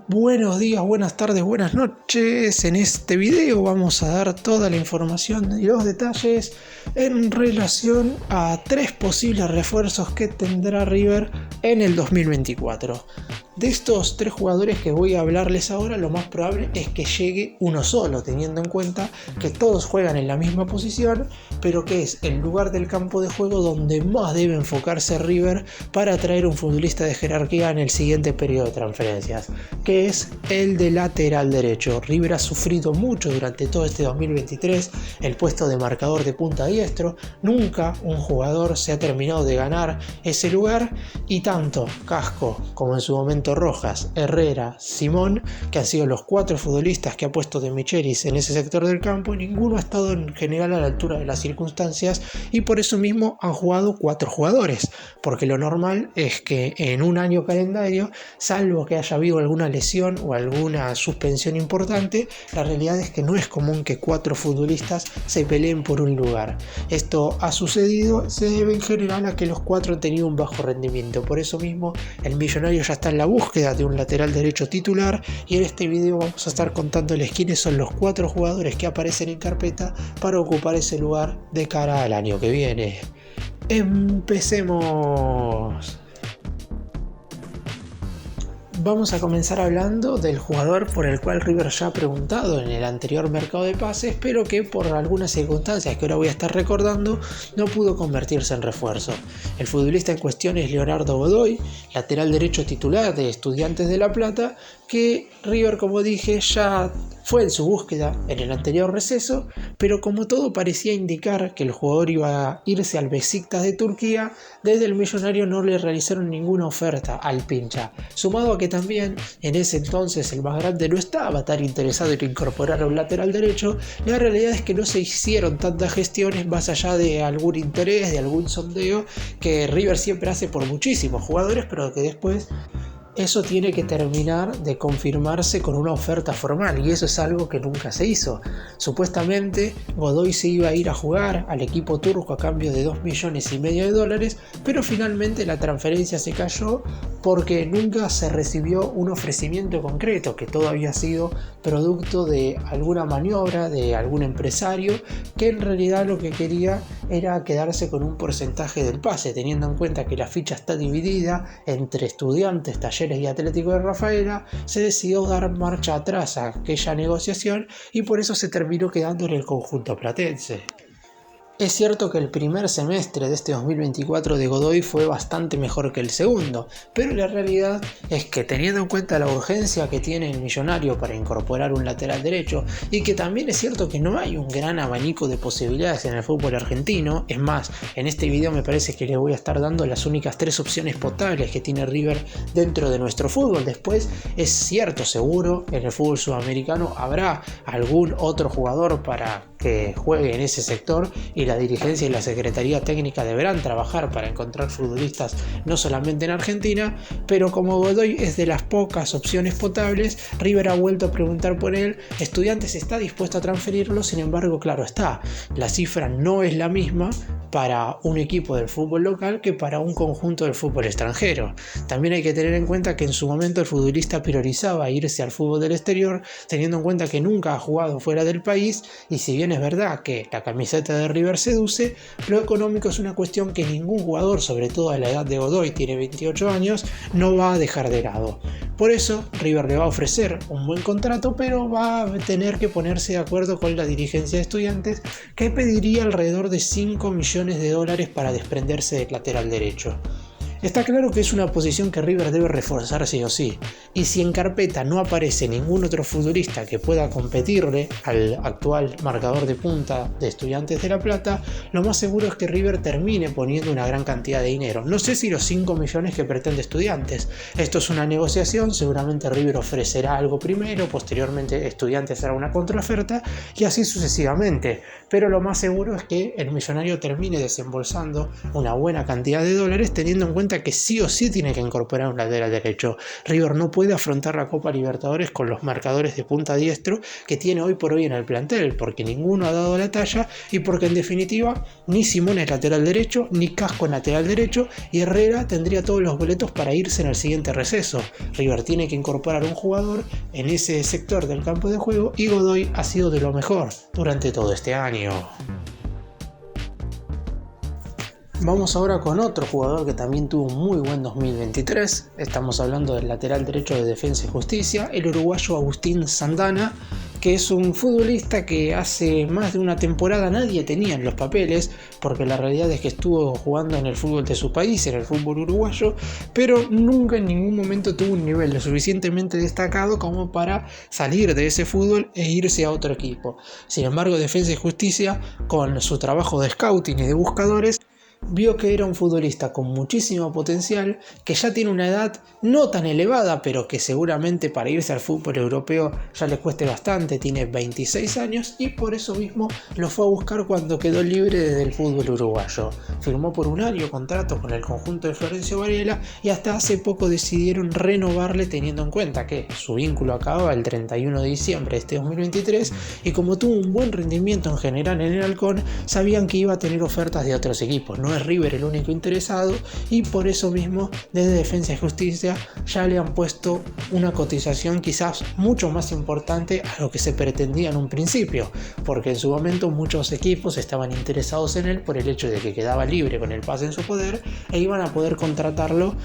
Buenos días, buenas tardes, buenas noches. En este video vamos a dar toda la información y los detalles en relación a 3 posibles refuerzos que tendrá River en el 2024. De estos 3 jugadores que voy a hablarles ahora, lo más probable es que llegue uno solo, teniendo en cuenta que todos juegan en la misma posición, pero que es el lugar del campo de juego donde más debe enfocarse River para atraer un futbolista de jerarquía en el siguiente periodo de transferencias, que es el de lateral derecho. River ha sufrido mucho durante todo este 2023 el puesto de marcador de punta diestro. Nunca un jugador se ha terminado de ganar ese lugar, y tanto Casco como en su momento Rojas, Herrera, Simón, que han sido los 4 futbolistas que ha puesto De Michelis en ese sector del campo, ninguno ha estado en general a la altura de las circunstancias, y por eso mismo han jugado 4 jugadores, porque lo normal es que en un año calendario, salvo que haya habido alguna lesión o alguna suspensión importante, la realidad es que no es común que 4 futbolistas se peleen por un lugar. Esto ha sucedido, se debe en general a que los 4 han tenido un bajo rendimiento. Por eso mismo el Millonario ya está en la búsqueda de un lateral derecho titular, y en este video vamos a estar contándoles quiénes son los 4 jugadores que aparecen en carpeta para ocupar ese lugar de cara al año que viene. Empecemos. Vamos a comenzar hablando del jugador por el cual River ya ha preguntado en el anterior mercado de pases, pero que por algunas circunstancias que ahora voy a estar recordando no pudo convertirse en refuerzo. El futbolista en cuestión es Leonardo Godoy, lateral derecho titular de Estudiantes de La Plata, que River, como dije, ya fue en su búsqueda en el anterior receso, pero como todo parecía indicar que el jugador iba a irse al Beşiktaş de Turquía, desde el Millonario no le realizaron ninguna oferta al pincha, sumado a que también en ese entonces el más grande no estaba tan interesado en incorporar a un lateral derecho. La realidad es que no se hicieron tantas gestiones más allá de algún interés, de algún sondeo que River siempre hace por muchísimos jugadores, pero que después eso tiene que terminar de confirmarse con una oferta formal, y eso es algo que nunca se hizo. Supuestamente Godoy se iba a ir a jugar al equipo turco a cambio de $2,5 millones, pero finalmente la transferencia se cayó porque nunca se recibió un ofrecimiento concreto, que todo había sido producto de alguna maniobra de algún empresario que en realidad lo que quería era quedarse con un porcentaje del pase, teniendo en cuenta que la ficha está dividida entre Estudiantes, Talleres y Atlético de Rafaela. Se decidió dar marcha atrás a aquella negociación y por eso se terminó quedando en el conjunto platense. Es cierto que el primer semestre de este 2024 de Godoy fue bastante mejor que el segundo, pero la realidad es que, teniendo en cuenta la urgencia que tiene el Millonario para incorporar un lateral derecho, y que también es cierto que no hay un gran abanico de posibilidades en el fútbol argentino, es más, en este video me parece que les voy a estar dando las únicas 3 opciones potables que tiene River dentro de nuestro fútbol. Después, es cierto, seguro, en el fútbol sudamericano habrá algún otro jugador para que juegue en ese sector, y la dirigencia y la secretaría técnica deberán trabajar para encontrar futbolistas no solamente en Argentina, pero como Godoy es de las pocas opciones potables, River ha vuelto a preguntar por él. Estudiantes está dispuesto a transferirlo, sin embargo, claro está, la cifra no es la misma para un equipo del fútbol local que para un conjunto del fútbol extranjero. También hay que tener en cuenta que en su momento el futbolista priorizaba irse al fútbol del exterior, teniendo en cuenta que nunca ha jugado fuera del país, y si bien es verdad que la camiseta de River seduce, lo económico es una cuestión que ningún jugador, sobre todo a la edad de Godoy, tiene 28 años, no va a dejar de lado. Por eso River le va a ofrecer un buen contrato, pero va a tener que ponerse de acuerdo con la dirigencia de Estudiantes, que pediría alrededor de $5 millones para desprenderse del lateral derecho. Está claro que es una posición que River debe reforzar sí o sí, y si en carpeta no aparece ningún otro futbolista que pueda competirle al actual marcador de punta de Estudiantes de La Plata, lo más seguro es que River termine poniendo una gran cantidad de dinero. No sé si los 5 millones que pretende Estudiantes. Esto es una negociación, seguramente River ofrecerá algo primero, posteriormente Estudiantes hará una contraoferta y así sucesivamente, pero lo más seguro es que el Millonario termine desembolsando una buena cantidad de dólares, teniendo en cuenta cuenta que sí o sí tiene que incorporar un lateral derecho. River no puede afrontar la Copa Libertadores con los marcadores de punta diestro que tiene hoy por hoy en el plantel, porque ninguno ha dado la talla y porque en definitiva ni Simón es lateral derecho, ni Casco es lateral derecho, y Herrera tendría todos los boletos para irse en el siguiente receso. River tiene que incorporar un jugador en ese sector del campo de juego y Godoy ha sido de lo mejor durante todo este año. Vamos ahora con otro jugador que también tuvo un muy buen 2023. Estamos hablando del lateral derecho de Defensa y Justicia, el uruguayo Agustín Santana, que es un futbolista que hace más de una temporada nadie tenía en los papeles, porque la realidad es que estuvo jugando en el fútbol de su país, en el fútbol uruguayo, pero nunca en ningún momento tuvo un nivel lo suficientemente destacado como para salir de ese fútbol e irse a otro equipo. Sin embargo, Defensa y Justicia, con su trabajo de scouting y de buscadores, vio que era un futbolista con muchísimo potencial, que ya tiene una edad no tan elevada, pero que seguramente para irse al fútbol europeo ya le cueste bastante, tiene 26 años y por eso mismo lo fue a buscar cuando quedó libre del fútbol uruguayo. Firmó por un año contrato con el conjunto de Florencio Varela y hasta hace poco decidieron renovarle, teniendo en cuenta que su vínculo acababa el 31 de diciembre de este 2023 y como tuvo un buen rendimiento en general en el Halcón, sabían que iba a tener ofertas de otros equipos. No es River el único interesado y por eso mismo desde Defensa y Justicia ya le han puesto una cotización quizás mucho más importante a lo que se pretendía en un principio, porque en su momento muchos equipos estaban interesados en él por el hecho de que quedaba libre con el pase en su poder e iban a poder contratarlo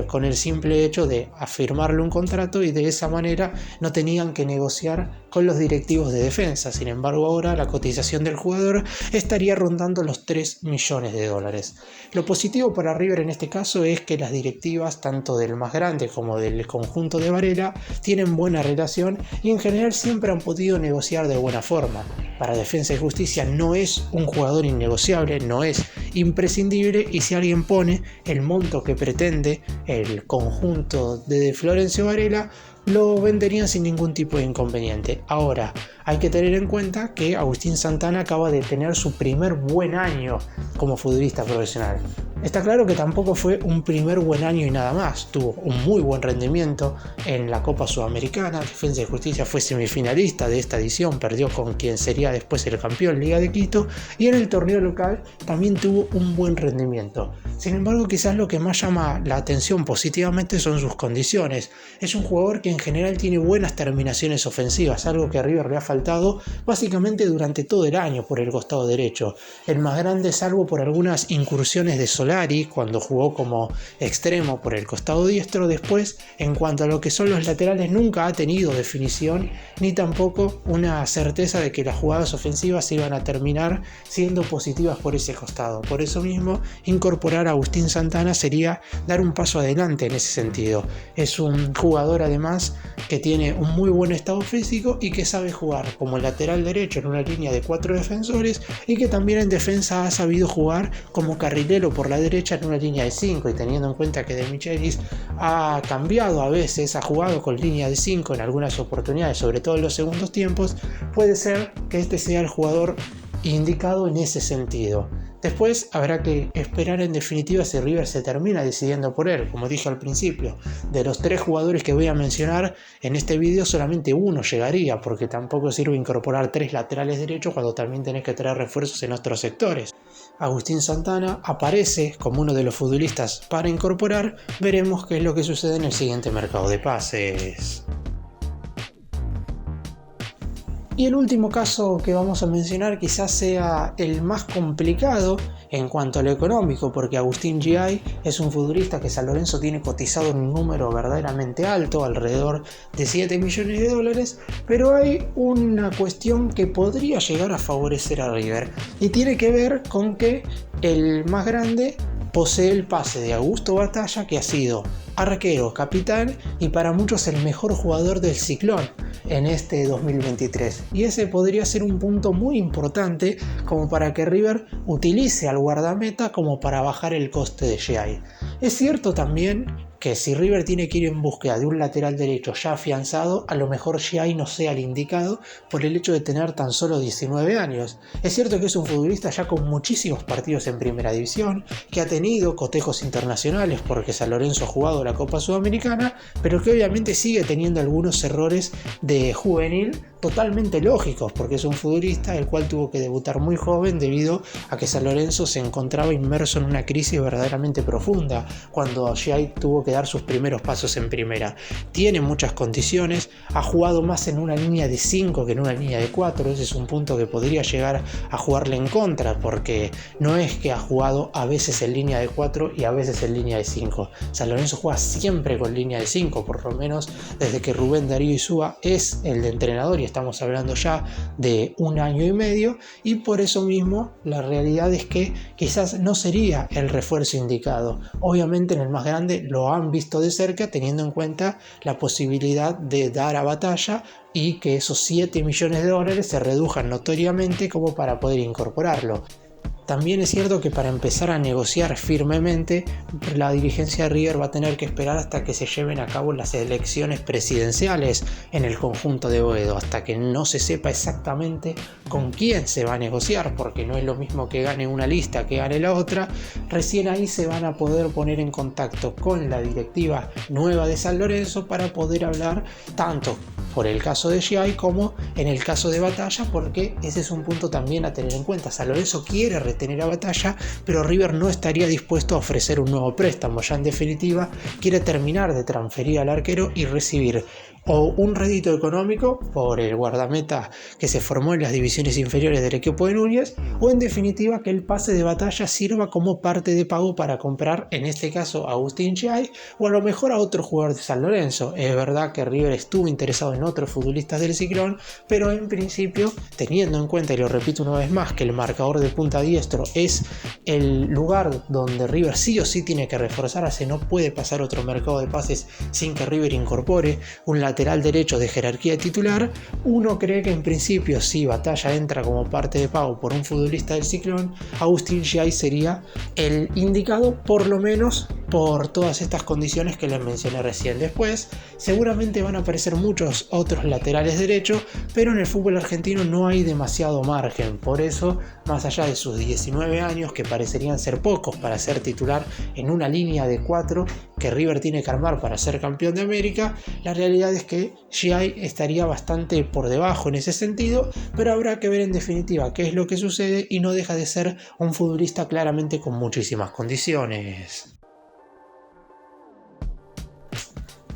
con el simple hecho de afirmarle un contrato y de esa manera no tenían que negociar con los directivos de Defensa. Sin embargo, ahora la cotización del jugador estaría rondando los 3 millones de dólares. Lo positivo para River en este caso es que las directivas, tanto del más grande como del conjunto de Varela, tienen buena relación y en general siempre han podido negociar de buena forma. Para Defensa y Justicia no es un jugador innegociable, no es imprescindible y si alguien pone el monto que pretende el conjunto de Florencio Varela, lo venderían sin ningún tipo de inconveniente. Ahora, hay que tener en cuenta que Agustín Santana acaba de tener su primer buen año como futbolista profesional. Está claro que tampoco fue un primer buen año y nada más. Tuvo un muy buen rendimiento en la Copa Sudamericana. Defensa y Justicia fue semifinalista de esta edición, perdió con quien sería después el campeón Liga de Quito, y en el torneo local también tuvo un buen rendimiento. Sin embargo, quizás lo que más llama la atención positivamente son sus condiciones. Es un jugador que en general tiene buenas terminaciones ofensivas, algo que a River le ha faltado básicamente durante todo el año por el costado derecho. El más grande, salvo por algunas incursiones de Solari cuando jugó como extremo por el costado diestro. Después, en cuanto a lo que son los laterales, nunca ha tenido definición ni tampoco una certeza de que las jugadas ofensivas iban a terminar siendo positivas por ese costado. Por eso mismo, incorporar a Agustín Santana sería dar un paso adelante en ese sentido. Es un jugador además que tiene un muy buen estado físico y que sabe jugar como lateral derecho en una línea de 4 defensores y que también en defensa ha sabido jugar como carrilero por la derecha en una línea de 5, y teniendo en cuenta que De Michelis ha cambiado a veces, ha jugado con línea de 5 en algunas oportunidades, sobre todo en los segundos tiempos, puede ser que este sea el jugador indicado en ese sentido. Después habrá que esperar en definitiva si River se termina decidiendo por él. Como dije al principio, de los 3 jugadores que voy a mencionar en este video solamente uno llegaría, porque tampoco sirve incorporar 3 laterales derechos cuando también tenés que traer refuerzos en otros sectores. Agustín Santana aparece como uno de los futbolistas para incorporar. Veremos qué es lo que sucede en el siguiente mercado de pases. Y el último caso que vamos a mencionar quizás sea el más complicado en cuanto a lo económico, porque Agustín Giai es un futbolista que San Lorenzo tiene cotizado en un número verdaderamente alto, alrededor de 7 millones de dólares, pero hay una cuestión que podría llegar a favorecer a River y tiene que ver con que el más grande posee el pase de Augusto Batalla, que ha sido arquero, capitán y para muchos el mejor jugador del Ciclón en este 2023. Y ese podría ser un punto muy importante como para que River utilice al guardameta como para bajar el coste de Giai. Es cierto también que si River tiene que ir en búsqueda de un lateral derecho ya afianzado, a lo mejor Giai no sea el indicado por el hecho de tener tan solo 19 años. Es cierto que es un futbolista ya con muchísimos partidos en primera división, que ha tenido cotejos internacionales porque San Lorenzo ha jugado la Copa Sudamericana, pero que obviamente sigue teniendo algunos errores de juvenil totalmente lógicos, porque es un futbolista el cual tuvo que debutar muy joven debido a que San Lorenzo se encontraba inmerso en una crisis verdaderamente profunda cuando Giai tuvo que dar sus primeros pasos en primera. Tiene muchas condiciones, ha jugado más en una línea de 5 que en una línea de 4, ese es un punto que podría llegar a jugarle en contra, porque no es que ha jugado a veces en línea de 4 y a veces en línea de 5. San Lorenzo juega siempre con línea de 5, por lo menos desde que Rubén Darío Insúa es el de entrenador, y estamos hablando ya de 1 año y medio, y por eso mismo la realidad es que quizás no sería el refuerzo indicado. Obviamente en el más grande lo han visto de cerca, teniendo en cuenta la posibilidad de dar a Batalla y que esos 7 millones de dólares se reduzcan notoriamente como para poder incorporarlo. También es cierto que para empezar a negociar firmemente, la dirigencia de River va a tener que esperar hasta que se lleven a cabo las elecciones presidenciales en el conjunto de Boedo, hasta que no se sepa exactamente con quién se va a negociar, porque no es lo mismo que gane una lista que gane la otra. Recién ahí se van a poder poner en contacto con la directiva nueva de San Lorenzo para poder hablar tanto por el caso de Giai como en el caso de Batalla, porque ese es un punto también a tener en cuenta. San Lorenzo quiere retener a Batalla, pero River no estaría dispuesto a ofrecer un nuevo préstamo. Ya en definitiva quiere terminar de transferir al arquero y recibir o un rédito económico por el guardameta que se formó en las divisiones inferiores del equipo de Núñez, o en definitiva que el pase de Batalla sirva como parte de pago para comprar, en este caso a Agustín Giai, o a lo mejor a otro jugador de San Lorenzo. Es verdad que River estuvo interesado en otros futbolistas del Ciclón, pero en principio, teniendo en cuenta, y lo repito una vez más, que el marcador de punta diestro es el lugar donde River sí o sí tiene que reforzarse, no puede pasar otro mercado de pases sin que River incorpore un lateral derecho de jerarquía titular. Uno cree que en principio, si Batalla entra como parte de pago por un futbolista del Ciclón, Agustín Giai sería el indicado, por lo menos por todas estas condiciones que les mencioné recién. Después seguramente van a aparecer muchos otros laterales derechos, pero en el fútbol argentino no hay demasiado margen. Por eso, más allá de sus 19 años, que parecerían ser pocos para ser titular en una línea de 4 que River tiene que armar para ser campeón de América, la realidad es que Giai estaría bastante por debajo en ese sentido, pero habrá que ver en definitiva qué es lo que sucede, y no deja de ser un futbolista claramente con muchísimas condiciones.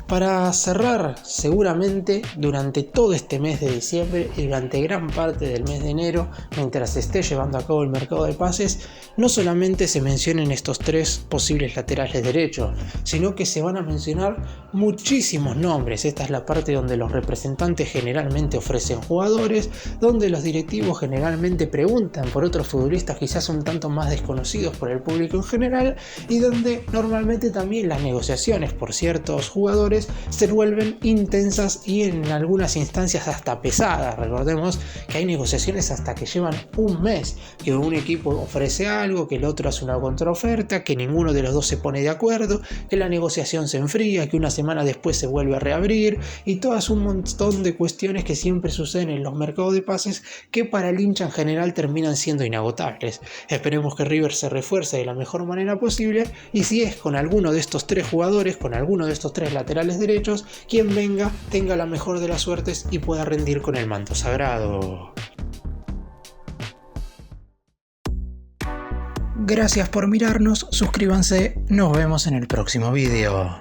Para cerrar, seguramente durante todo este mes de diciembre y durante gran parte del mes de enero, mientras se esté llevando a cabo el mercado de pases, no solamente se mencionen estos 3 posibles laterales derechos, sino que se van a mencionar muchísimos nombres. Esta es la parte donde los representantes generalmente ofrecen jugadores, donde los directivos generalmente preguntan por otros futbolistas quizás un tanto más desconocidos por el público en general, y donde normalmente también las negociaciones por ciertos jugadores se vuelven intensas y en algunas instancias hasta pesadas. Recordemos que hay negociaciones hasta que llevan un mes, que un equipo ofrece algo, que el otro hace una contraoferta, que ninguno de los dos se pone de acuerdo, que la negociación se enfría, que una semana después se vuelve a reabrir, y todas un montón de cuestiones que siempre suceden en los mercados de pases, que para el hincha en general terminan siendo inagotables. Esperemos que River se refuerce de la mejor manera posible, y si es con alguno de estos 3 jugadores, con alguno de estos 3 laterales derechos, quien venga tenga la mejor de las suertes y pueda rendir con el manto sagrado. Gracias por mirarnos, suscríbanse, nos vemos en el próximo video.